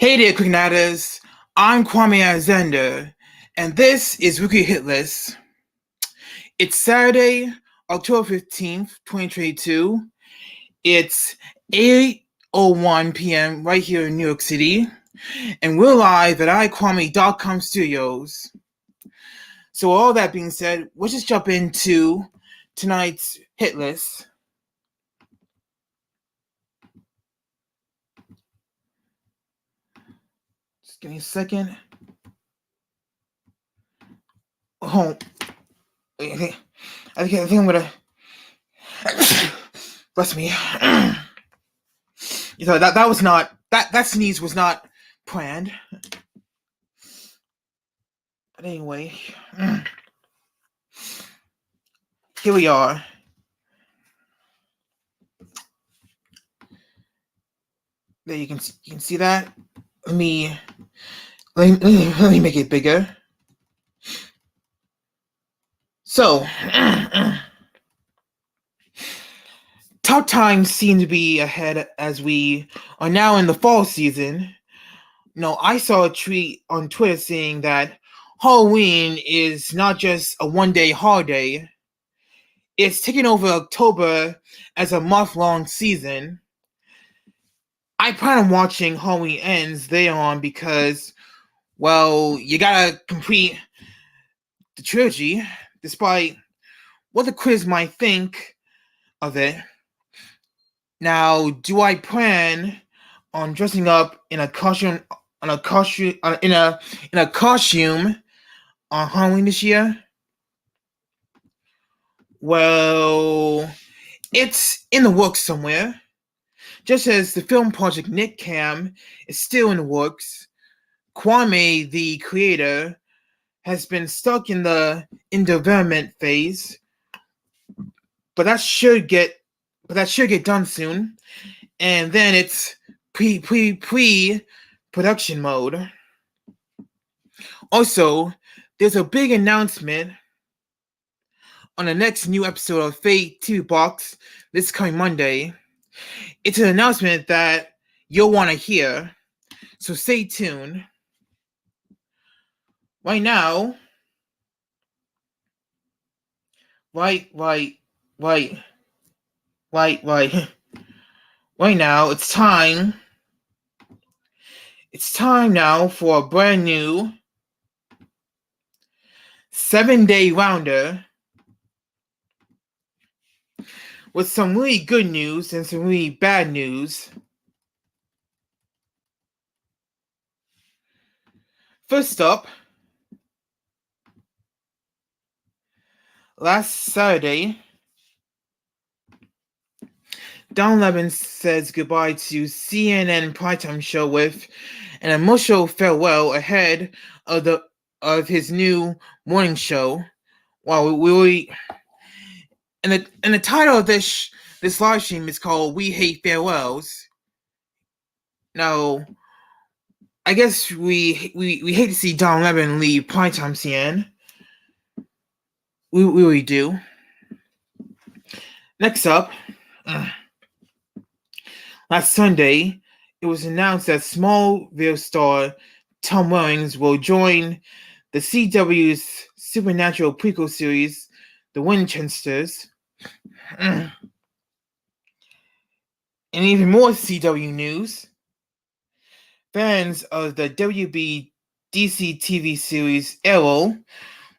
Hey there, KlicKNettars. I'm Kwame Alexander, and this is Wkly Hit List. It's Saturday, October 15th, 2022. It's 8:01 p.m. right here in New York City, and we're live at iKwame.com studios. So all that being said, let's just jump into tonight's hit list. Give me a second. Oh, I think I'm gonna. Bless me. You know that was not that sneeze was not planned. But anyway, here we are. There you can see that. Let me make it bigger. So, tough times seem to be ahead as we are now in the fall season. I saw a tweet on Twitter saying that Halloween is not just a one-day holiday. It's taking over October as a month-long season. I plan on watching Halloween Ends later on because, well, you gotta complete the trilogy, despite what the critics might think of it. Now, do I plan on dressing up in a costume on Halloween this year? Well, it's in the works somewhere. Just as the film project Nick Cam is still in the works, Kwame, the creator, has been stuck in the development phase, but that should get done soon, and then it's pre-production mode. Also, there's a big announcement on the next new episode of FakeTV Box this coming Monday. It's an announcement that you'll want to hear, so stay tuned. Right now, right now, it's time now for a brand new 7-day rounder with some really good news and some really bad news. First up, last Saturday, Don Lemon says goodbye to CNN primetime show with an emotional farewell ahead of his new morning show. Wow, and the title of this live stream is called "We Hate Farewells." Now, I guess we hate to see Don Lemon leave primetime CNN. We really do. Next up, last Sunday, it was announced that Smallville star Tom Welling will join the CW's supernatural prequel series, The Winchesters. And even more CW news. Fans of the WB DC TV series Arrow,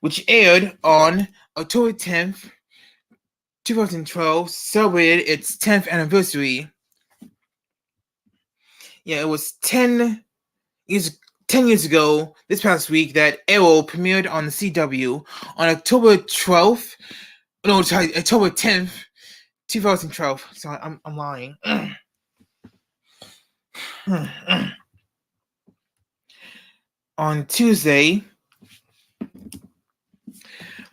which aired on October 10th, 2012, celebrated its 10th anniversary. Yeah, it was 10 years ago this past week that Arrow premiered on the CW on October 12th. No, sorry, October 10th, 2012. Sorry, I'm lying. On Tuesday,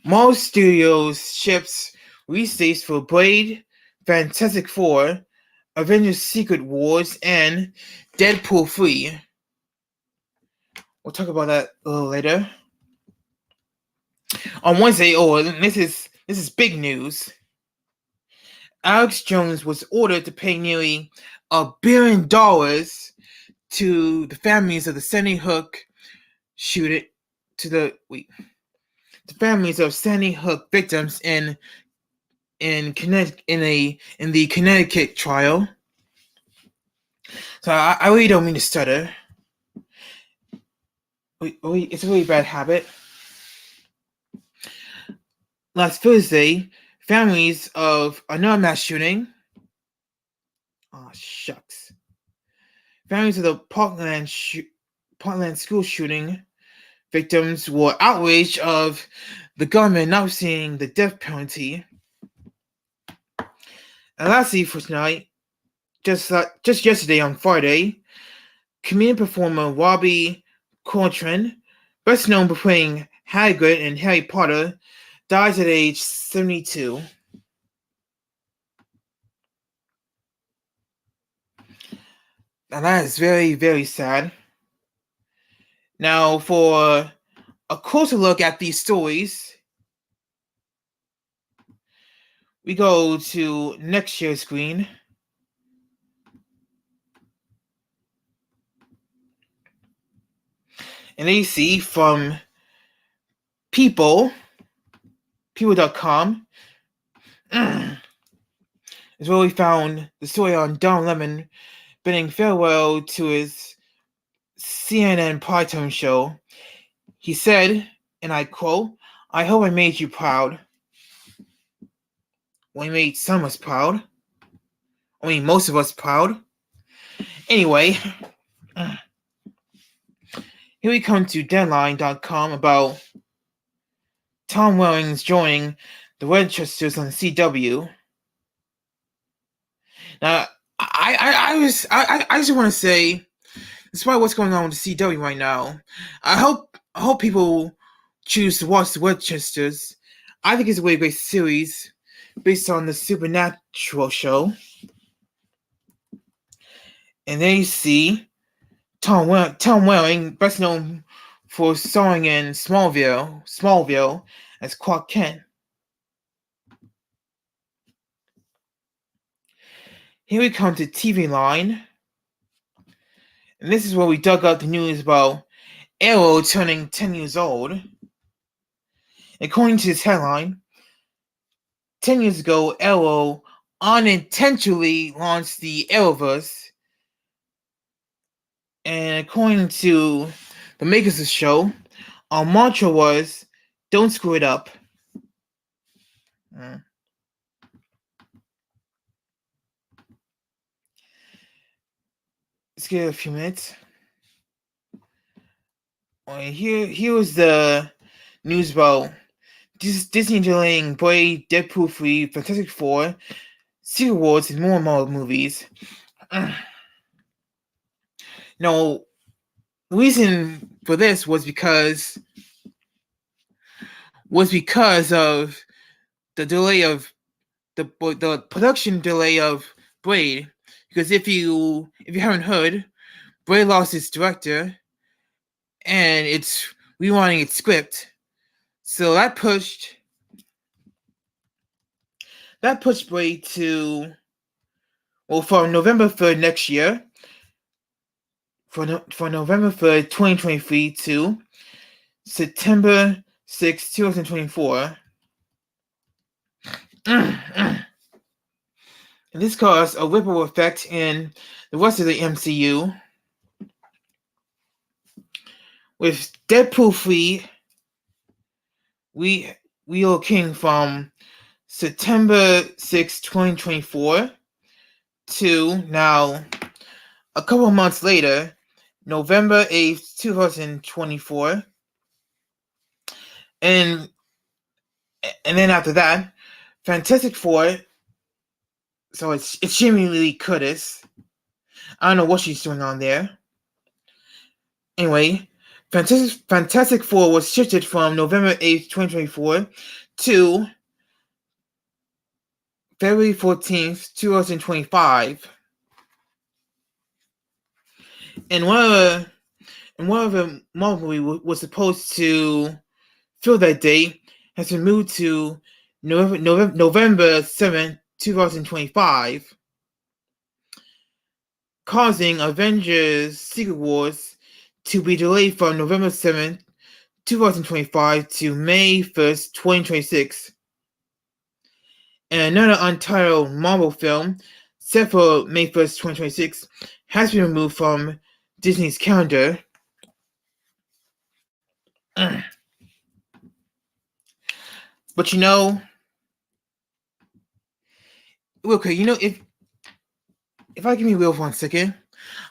Marvel Studios ships release dates for Blade, Fantastic Four, Avengers Secret Wars, and Deadpool 3. We'll talk about that a little later. On Wednesday, this is big news. Alex Jones was ordered to pay nearly $1 billion to the families of the Sandy Hook shooting, the families of Sandy Hook victims in the Connecticut trial. So I really don't mean to stutter. It's a really bad habit. Last Thursday, families of another mass shooting. Oh, shucks. Families of the Parkland school shooting victims were outraged of the government not seeing the death penalty. And lastly, for tonight, just yesterday on Friday, comedian performer Robbie Coltrane, best known for playing Hagrid in Harry Potter, dies at age 72. And that is very, very sad. Now, for a closer look at these stories, we go to next year's screen. And they see from people.com, is where we found the story on Don Lemon bidding farewell to his CNN primetime show. He said, and I quote, "I hope I made you proud." Well, he made some of us proud. I mean, most of us proud. Anyway, here we come to Deadline.com about Tom Welling's joining the Winchesters on the CW. Now, I just want to say, despite what's going on with the CW right now, I hope people choose to watch the Winchesters. I think it's a really great series based on the supernatural show. And then you see Tom Welling, best known for starring in Smallville as Clark Kent. Here we come to TV Line. And this is where we dug up the news about Arrow turning 10 years old. According to this headline, 10 years ago, Arrow unintentionally launched the Arrowverse. And according to the makers of the show, our mantra was, "Don't screw it up." Let's give it a few minutes. Here was the news about Disney delaying Blade, Deadpool 3, Fantastic Four, Secret Wars, and more Marvel movies. No, the reason for this was because of the delay of the production delay of Blade. Because if you haven't heard, Bray lost its director, and it's rewriting its script. So that pushed Bray to, well, for November 3rd next year, for November 3rd, 2023 to September 6th, 2024. And this caused a ripple effect in the rest of the MCU, with Deadpool 3 relocating from September 6, 2024 to now, a couple of months later, November 8th, 2024. And then after that, Fantastic Four. So it's Jamie Lee Curtis. I don't know what she's doing on there. Anyway, Fantastic Four was shifted from November 8th, 2024 to February 14th, 2025. And one of the Marvel movie was supposed to fill that date has been moved to November 7th, 2025, causing Avengers Secret Wars to be delayed from November 7th, 2025 to May 1st, 2026. And another untitled Marvel film set for May 1st, 2026 has been removed from Disney's calendar. But okay, if I give me real for 1 second,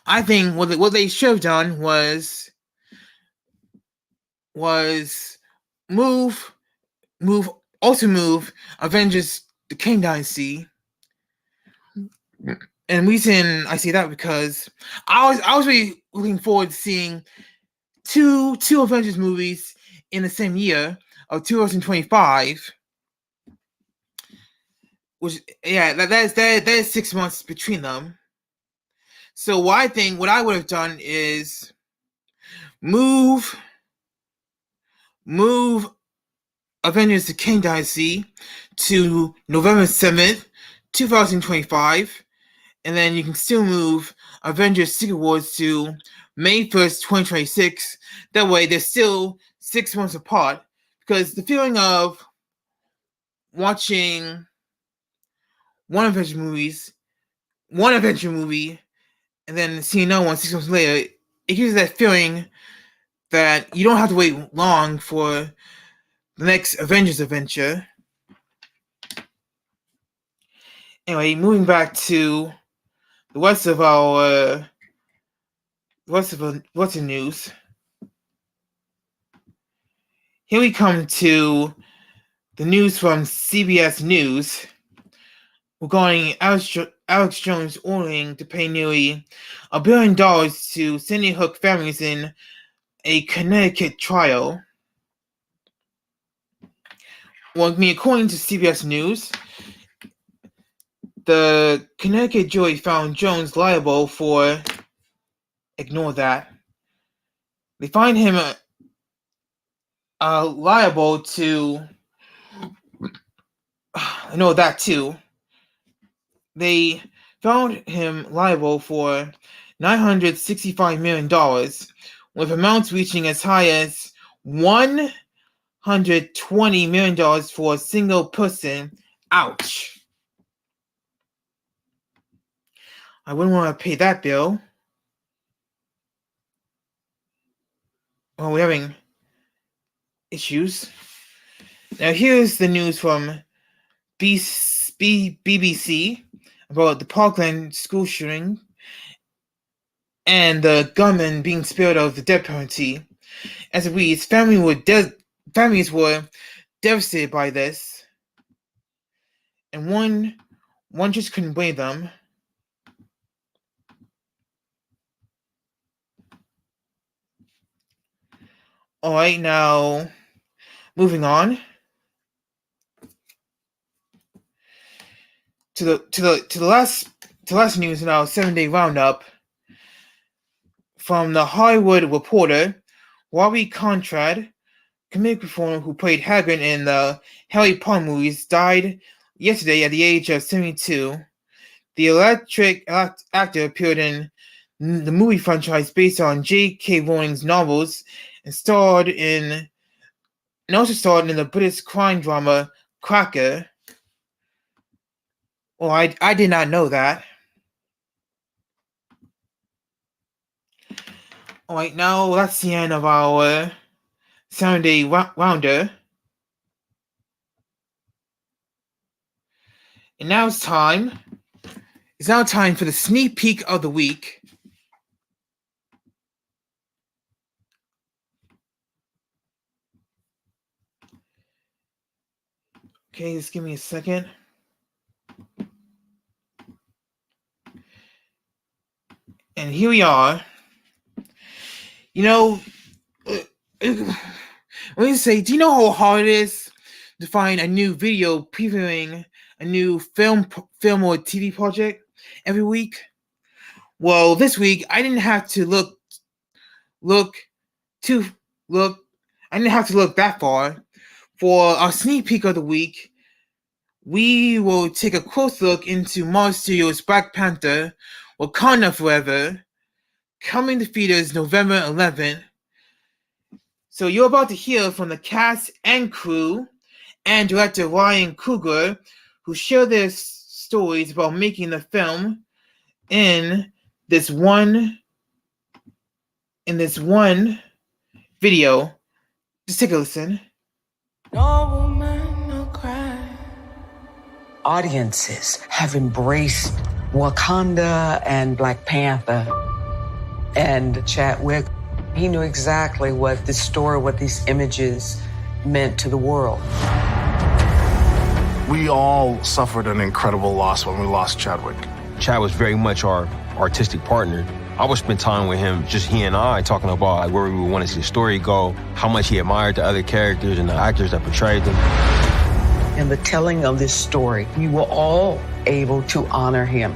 I think what they should have done was move Avengers the Kang Dynasty. And the reason I say that because I was really looking forward to seeing two Avengers movies in the same year of 2025. Which, yeah, there's 6 months between them. So what I would have done is move Avengers the Kang Dynasty to November 7th, 2025, and then you can still move Avengers Secret Wars to May 1st, 2026. That way they're still 6 months apart, because the feeling of watching one Avenger movie, and then seeing another one 6 months later, it gives you that feeling that you don't have to wait long for the next Avengers adventure. Anyway, moving back to the rest of our what's the news. Here we come to the news from CBS News regarding Alex Jones ordering to pay nearly $1 billion to Sandy Hook families in a Connecticut trial. Well, according to CBS News, the Connecticut jury found Jones liable for, ignore that. They find him liable to, ignore that too. They found him liable for $965 million, with amounts reaching as high as $120 million for a single person. Ouch. I wouldn't want to pay that bill. Well, we're having issues. Now here's the news from BBC about the Parkland school shooting and the gunman being spared of the death penalty. As it reads, families were devastated by this, and one just couldn't blame them. All right, now moving on to the last news in our 7-day roundup. from The Hollywood Reporter, Robbie Conrad, comedic performer who played Hagrid in the Harry Potter movies, died yesterday at the age of 72. The electric actor appeared in the movie franchise based on J.K. Rowling's novels and also starred in the British crime drama Cracker. Well, I did not know that. Alright, now that's the end of our Sunday Rounder. And now it's now time for the sneak peek of the week. Okay, just give me a second. And here we are. You know, let me say, do you know how hard it is to find a new video previewing a new film or TV project every week? Well, this week I didn't have to look that far. For our sneak peek of the week, we will take a close look into Marvel Studios' Black Panther, Wakanda Forever, coming to theaters November 11th. So you're about to hear from the cast and crew and director Ryan Coogler, who share their stories about making the film in this one video. Just take a listen. No woman, no cry. Audiences have embraced Wakanda and Black Panther. And Chadwick, he knew exactly what this story, what these images meant to the world. We all suffered an incredible loss when we lost Chadwick. Chad was very much our artistic partner. I would spend time with him, just he and I, talking about like, where we would want to see the story go, how much he admired the other characters and the actors that portrayed them. In the telling of this story, we were all able to honor him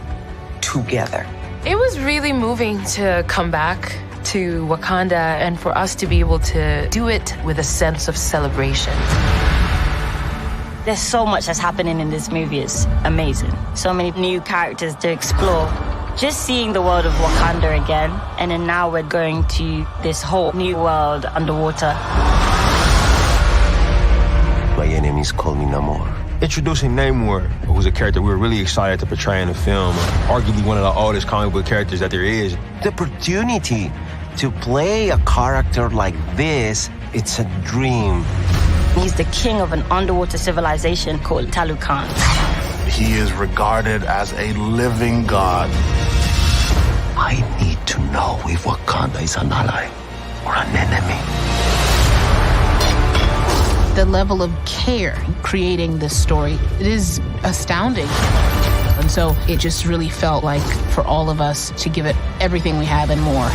together. It was really moving to come back to Wakanda and for us to be able to do it with a sense of celebration. There's so much that's happening in this movie. It's amazing. So many new characters to explore. Just seeing the world of Wakanda again, and then now we're going to this whole new world underwater. My enemies call me Neymar. Introducing Neymar, who's a character we were really excited to portray in the film, arguably one of the oldest comic book characters that there is. The opportunity to play a character like this, it's a dream. He's the king of an underwater civilization called Talukan. He is regarded as a living god. I need to know if Wakanda is an ally or an enemy. The level of care creating this story, it is astounding. And so it just really felt like for all of us to give it everything we have and more.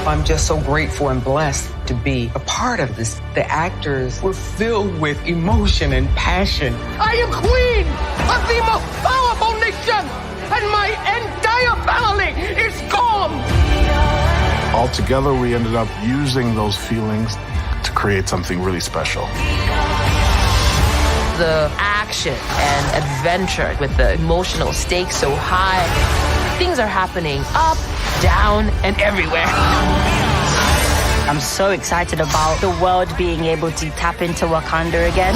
I'm just so grateful and blessed to be a part of this. The actors were filled with emotion and passion. I am queen of the most powerful nation, and my entire family is gone. Altogether, we ended up using those feelings to create something really special. The action and adventure with the emotional stakes so high. Things are happening up, down, and everywhere. I'm so excited about the world being able to tap into Wakanda again.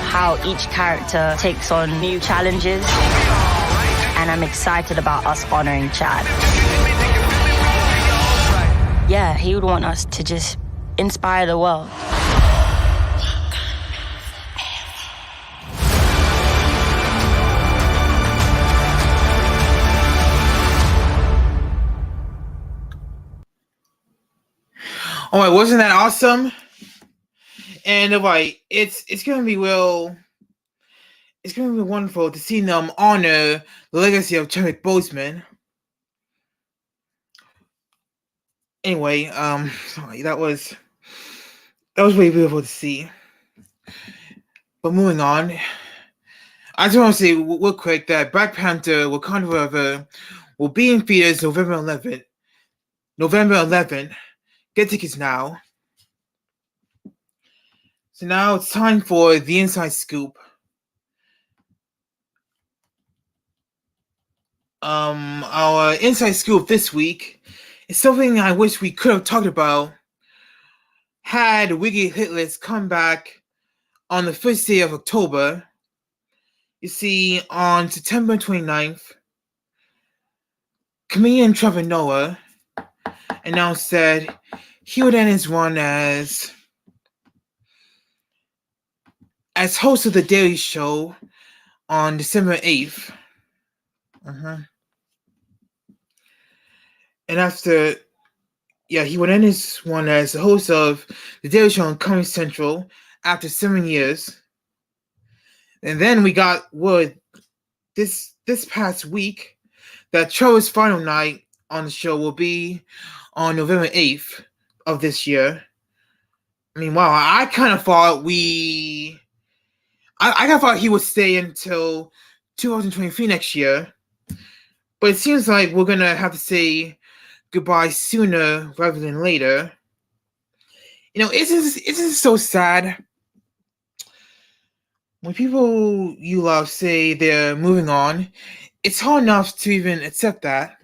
How each character takes on new challenges. And I'm excited about us honoring Chad. Yeah, he would want us to just inspire the world. All right, wasn't that awesome? And it's gonna be wonderful to see them honor the legacy of Chadwick Boseman. Anyway, sorry, that was really beautiful to see. But moving on, I just want to say real quick that Black Panther: Wakanda Forever will be in theaters November 11th. November 11th. Get tickets now. So now it's time for the inside scoop. Our inside scoop this week is something I wish we could have talked about had Wkly Hit List come back on the first day of October. You see, on September 29th, comedian Trevor Noah announced that he would end his run as host of The Daily Show on December 8th. And after, he would end his run as the host of The Daily Show on Comedy Central after 7 years. And then we got word this past week that Trevor's final night on the show will be on November 8th of this year. I mean, wow, I kind of thought he would stay until 2023 next year. But it seems like we're going to have to say goodbye sooner rather than later. Isn't it so sad when people you love say they're moving on? It's hard enough to even accept that,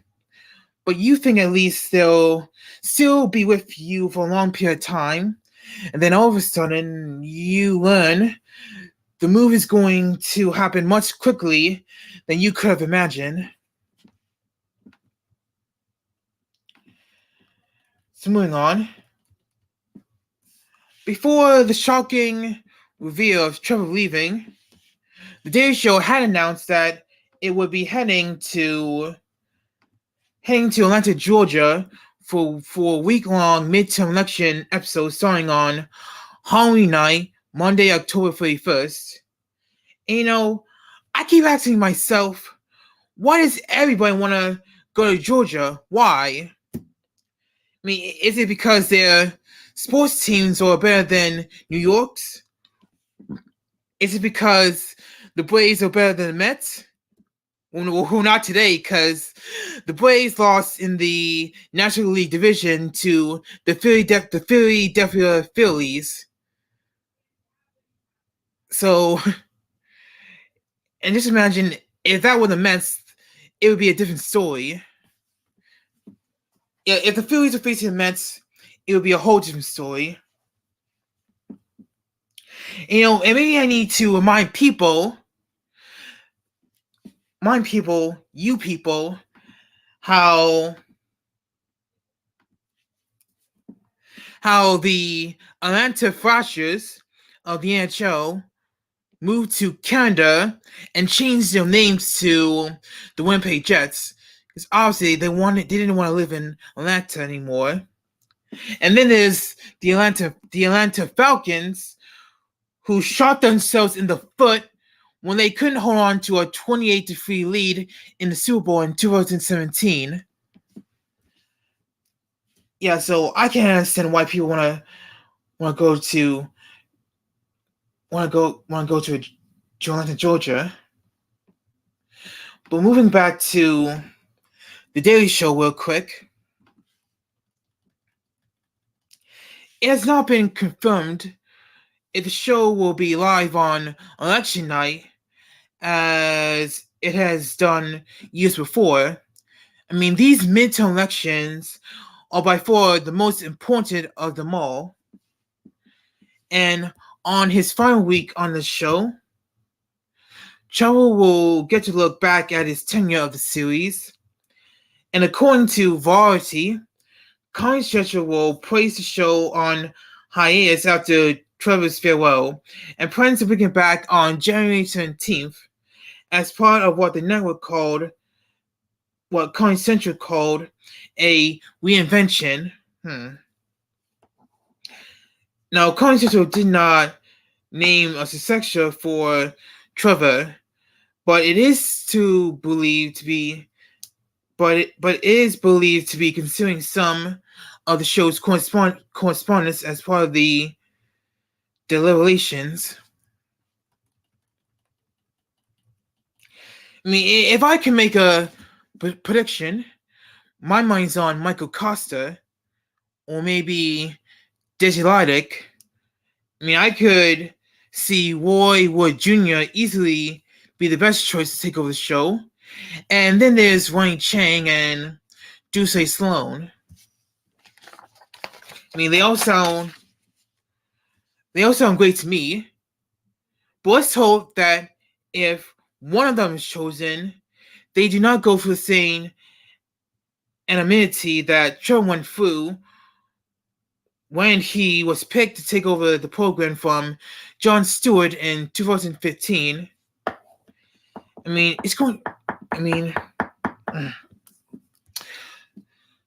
but you think at least they'll still be with you for a long period of time, and then all of a sudden you learn the move is going to happen much quickly than you could have imagined. So moving on. Before the shocking reveal of Trevor leaving, The Daily Show had announced that it would be heading to Atlanta, Georgia for a week-long midterm election episode starting on Halloween night, Monday, October 31st. And, I keep asking myself, why does everybody want to go to Georgia? Why? I mean, is it because their sports teams are better than New York's? Is it because the Braves are better than the Mets? Well, not today, because the Braves lost in the National League Division to the Philadelphia Phillies. So, and just imagine if that were the Mets, it would be a different story. Yeah, if the Phillies were facing the Mets, it would be a whole different story. And maybe I need to remind people, you people, how the Atlanta Thrashers of the NHL moved to Canada and changed their names to the Winnipeg Jets, because obviously they didn't want to live in Atlanta anymore. And then there's the Atlanta Falcons, who shot themselves in the foot when they couldn't hold on to a 28-3 lead in the Super Bowl in 2017. Yeah, so I can't understand why people want to go to Atlanta, Georgia. But moving back to The Daily Show real quick. It has not been confirmed if the show will be live on election night, as it has done years before. I mean, these midterm elections are by far the most important of them all. And on his final week on the show, Trevor will get to look back at his tenure of the series. And according to Variety, Comedy Central will place the show on hiatus after Trevor's farewell and plans to bring it back on January 17th as part of what the network called, what Comedy Central called, a reinvention. Now, Comedy Central did not name a successor for Trevor, but it is believed to be considering some of the show's correspondence as part of the deliberations. I mean, if I can make a prediction, my mind's on Michael Costa or maybe Desilatic. I mean, I could see Roy Wood Jr. easily be the best choice to take over the show. And then there's Ronnie Chang and Duce Sloan. I mean, they all sound great to me. But let's hope that if one of them is chosen, they do not go for the same anonymity that Trevor went through when he was picked to take over the program from Jon Stewart in 2015.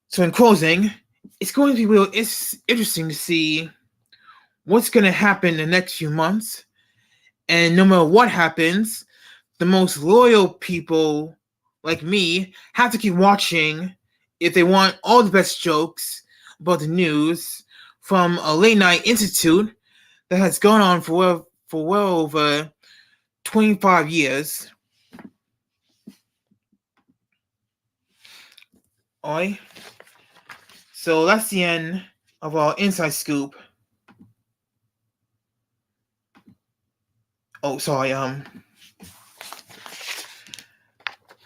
So in closing, it's going to be real interesting to see what's going to happen in the next few months. And no matter what happens, the most loyal people like me have to keep watching if they want all the best jokes about the news from a late night institute that has gone on for well over 25 years. Alright. So that's the end of our inside scoop. Oh, sorry,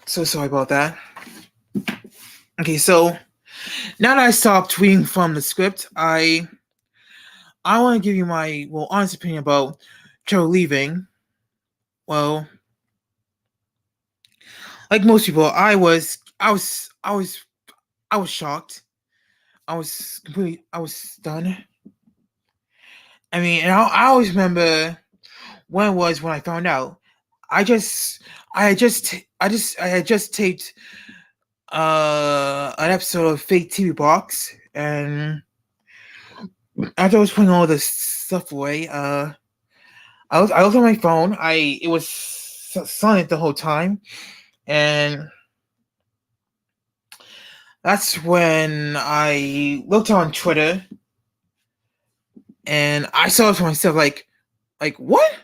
so sorry about that. Okay, so now that I stopped tweeting from the script, I want to give you my honest opinion about Trevor leaving. Well, like most people, I was shocked. I was stunned. I mean, and I always remember when it was when I found out. I had just taped an episode of FakeTV Box, and after I was putting all this stuff away, I looked on my phone. It was silent the whole time, and that's when I looked on Twitter, and I saw it for myself. Like what?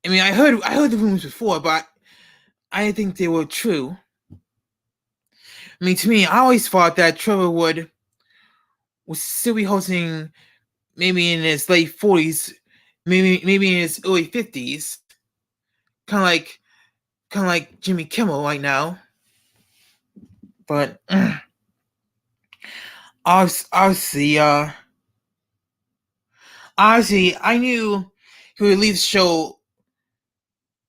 I mean, I heard the rumors before, but I didn't think they were true. I mean, to me, I always thought that Trevor would still be hosting, maybe in his late 40s, maybe in his early 50s, kind of like Jimmy Kimmel right now. But obviously, I knew he would leave the show.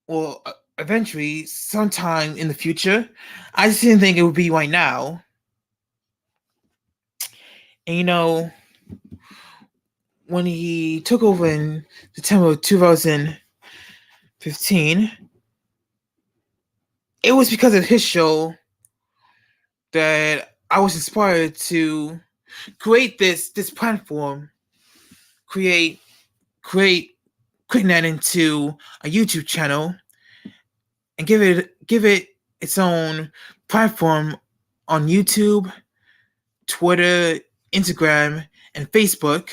Well, eventually, sometime in the future. I just didn't think it would be right now. And when he took over in September of 2015, it was because of his show that I was inspired to create this platform, create KlicKNet into a YouTube channel, and give it its own platform on YouTube, Twitter, Instagram, and Facebook.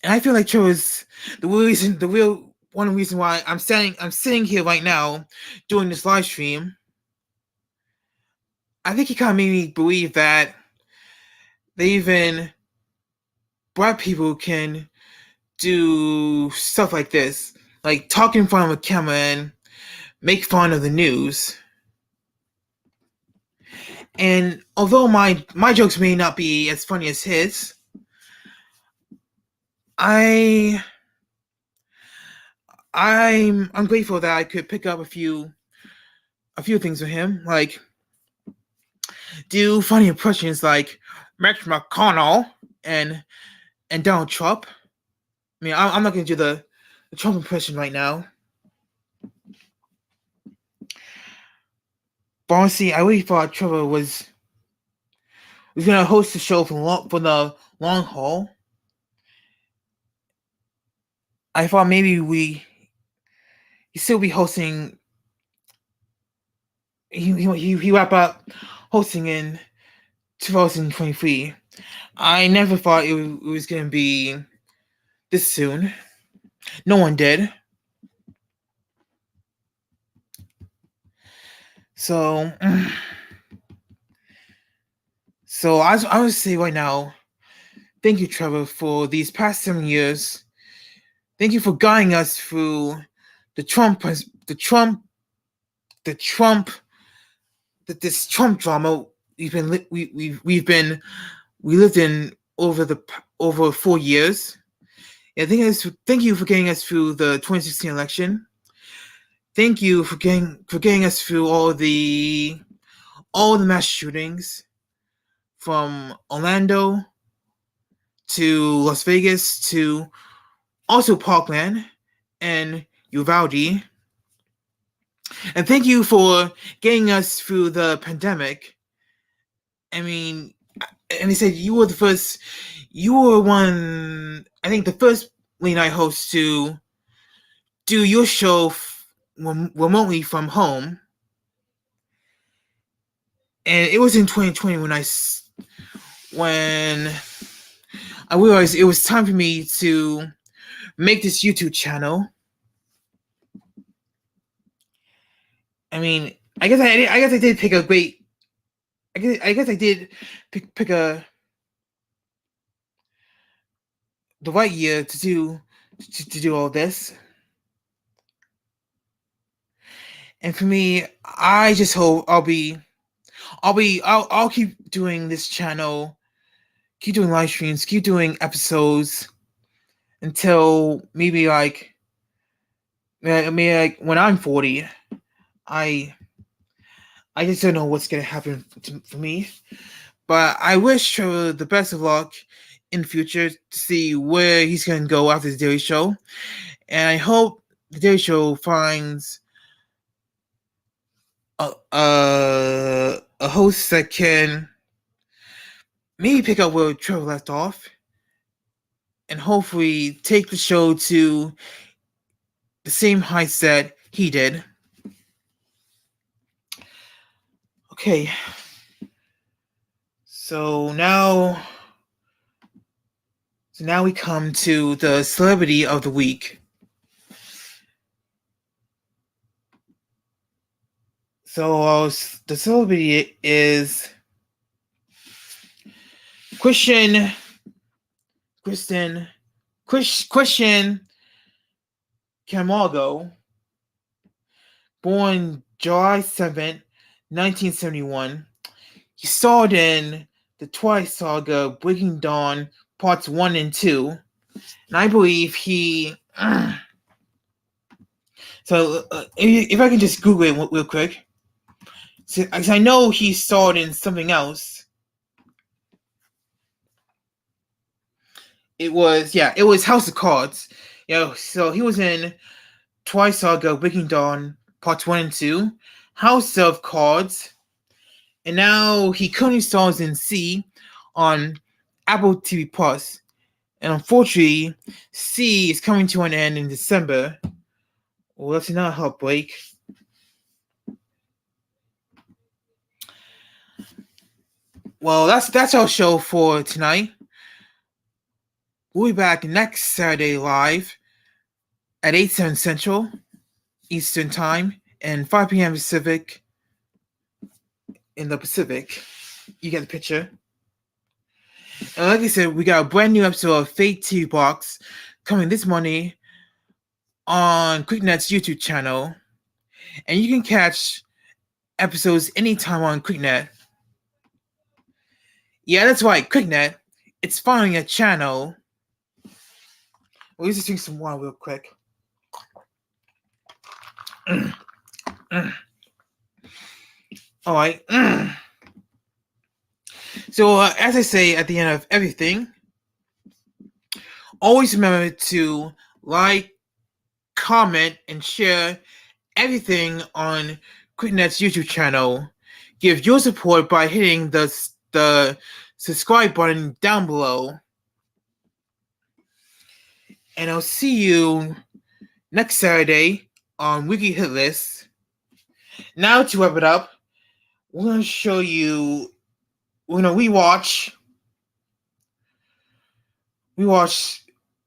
And I feel like Trevor's one reason why I'm sitting here right now doing this live stream. I think he kind of made me believe that even black people can do stuff like this, like talk in front of a camera and make fun of the news. And although my jokes may not be as funny as his, I'm grateful that I could pick up a few things with him, like do funny impressions like Mitch McConnell and Donald Trump. I mean, I'm not gonna do the Trump impression right now. But honestly, I really thought Trevor was gonna host the show for the long haul. I thought maybe he'd still be hosting. He wrap up hosting in 2023. I never thought it was gonna be this soon. No one did. So, I would say right now, thank you, Trevor, for these past 7 years. Thank you for guiding us through this Trump drama we lived in over 4 years. Yeah, thank you for getting us through the 2016 election. Thank you for getting us through all the mass shootings from Orlando to Las Vegas to also Parkland and Uvalde. And thank you for getting us through the pandemic. I mean, and they said you were the first late night host to do your show remotely from home. And it was in 2020 when I realized it was time for me to make this YouTube channel. I mean, I guess I did pick a great. I guess I did pick the right year to do all this. And for me, I just hope I'll keep doing this channel, keep doing live streams, keep doing episodes until maybe like when I'm 40. I just don't know what's gonna happen for me, but I wish Trevor the best of luck in the future to see where he's gonna go after the Daily Show, and I hope the Daily Show finds a host that can maybe pick up where Trevor left off, and hopefully take the show to the same heights that he did. Okay, so now we come to the celebrity of the week. So the celebrity is Christian Camargo, born July 7th, 1971. He starred in the Twilight Saga Breaking Dawn Parts 1 and 2. And I believe he... So, if I can just Google it real quick. So, I know he starred in something else. It was House of Cards. So he was in Twilight Saga Breaking Dawn Parts 1 and 2, House of Cards, and now he currently stars in C on Apple TV Plus. And unfortunately, C is coming to an end in December. Well, that's another heartbreak. Well, that's our show for tonight. We'll be back next Saturday live at 8/7 Central Eastern Time and 5 p.m. Pacific in the Pacific. You get the picture. And like I said, we got a brand new episode of FakeTV Box coming this Monday on KlicKNet's YouTube channel. And you can catch episodes anytime on KlicKNet. Yeah, that's right, KlicKNet. It's finally a channel. Well, let's just drink some water real quick. All right. So, as I say at the end of everything, always remember to like, comment, and share everything on KlicKNet's YouTube channel. Give your support by hitting the subscribe button down below. And I'll see you next Saturday on Wkly Hit List. Now to wrap it up, we're going to show you, we're going to rewatch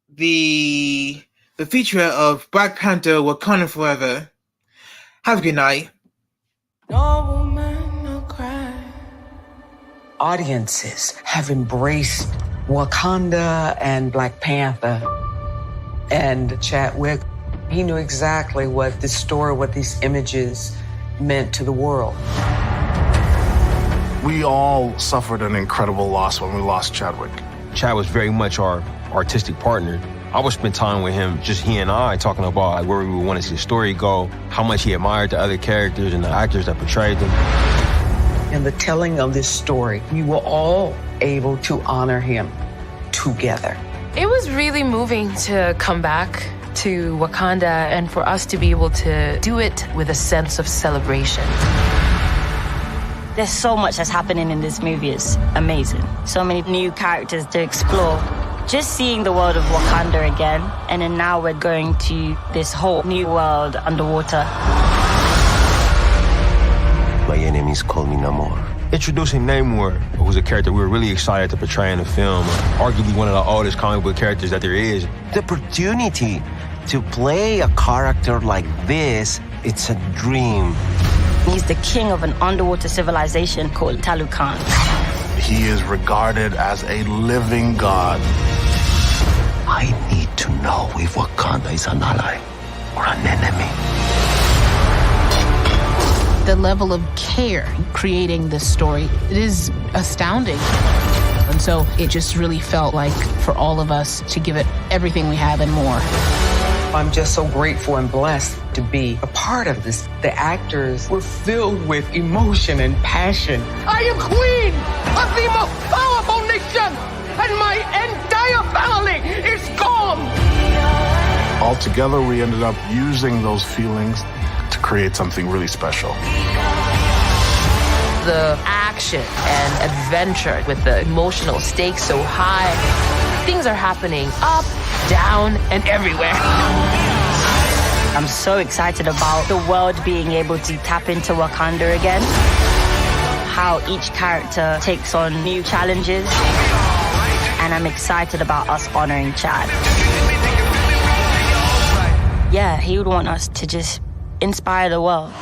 the feature of Black Panther Wakanda Forever. Have a good night. No woman, no cry. Audiences have embraced Wakanda and Black Panther. And Chadwick, he knew exactly what this story, what these images meant to the world. We all suffered an incredible loss when we lost Chadwick. Chad was very much our artistic partner. I would spend time with him, just he and I, talking about like where we would want to see the story go, how much he admired the other characters and the actors that portrayed them. In the telling of this story, we were all able to honor him together. It was really moving to come back to Wakanda and for us to be able to do it with a sense of celebration. There's so much that's happening in this movie. It's amazing. So many new characters to explore. Just seeing the world of Wakanda again, and then now we're going to this whole new world underwater. My enemies call me Neymar. Introducing Neymar, who's a character we were really excited to portray in the film, arguably one of the oldest comic book characters that there is. The opportunity to play a character like this, it's a dream. He's the king of an underwater civilization called Talukan. He is regarded as a living god. I need to know if Wakanda is an ally or an enemy. The level of care creating this story, it is astounding. And so it just really felt like for all of us to give it everything we have and more. I'm just so grateful and blessed to be a part of this. The actors were filled with emotion and passion. I am queen of the most powerful nation, and my entire family is gone. Altogether, we ended up using those feelings to create something really special. The action and adventure with the emotional stakes so high. Things are happening up, down, and everywhere. I'm so excited about the world being able to tap into Wakanda again. How each character takes on new challenges. And I'm excited about us honoring Chad. Yeah, he would want us to just inspire the world.